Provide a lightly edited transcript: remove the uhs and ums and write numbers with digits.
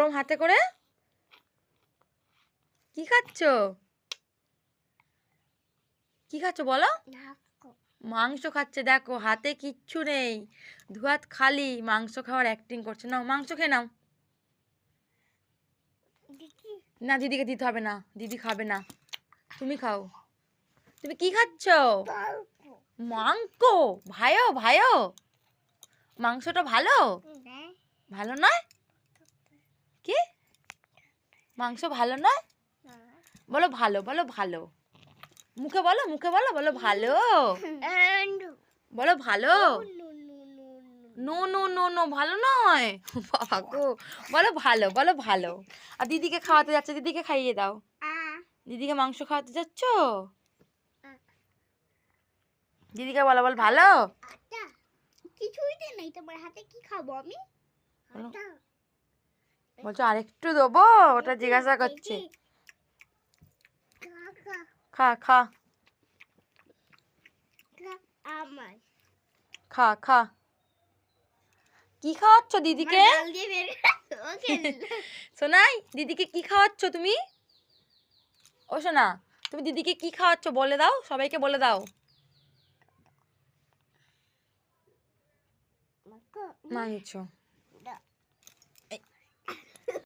গরম হাতে করে। কি খাচ্ছ? কি খাচ্ছ বলো? মাংস খাচ্ছে। দেখো হাতে কিচ্ছু নেই, দুহাত খালি, মাংস খাওয়ার অ্যাক্টিং করছে। নাও মাংস খেয়ে নাও। না দিদিকে দিতে হবে না, দিদি খাবে না, তুমি খাও। তুমি কি খাচ্ছ? মাংস। ভাইও ভাইও, মাংসটা ভালো? ভালো নয়? কি মাংস ভালো নয়? বলো ভালো, বলো ভালো, মুখে বলো, মুখে বলো, বলো ভালো, বলো ভালো। নো নো নো নো, ভালো নয় বাবা গো। বলো ভালো, বলো ভালো। আর দিদিকে খাওয়াতে যাচ্ছে, দিদিকে খাইয়ে দাও। দিদিকে মাংস খাওয়াতে যাচ্ছ? দিদিকে বলো, বল ভালো। কিছুই দে নাই তোমার হাতে, কি খাবো আমি? বলছো আরেকটু দেবো? ওটা জিজ্ঞাসা করছে। খা খা খা খা। কি খাওয়াচ্ছ দিদিকে? সোনাই, দিদিকে কি খাওয়াচ্ছ তুমি? ও সোনা, তুমি দিদিকে কি খাওয়াচ্ছ বলে দাও, সবাইকে বলে দাও। মাংস।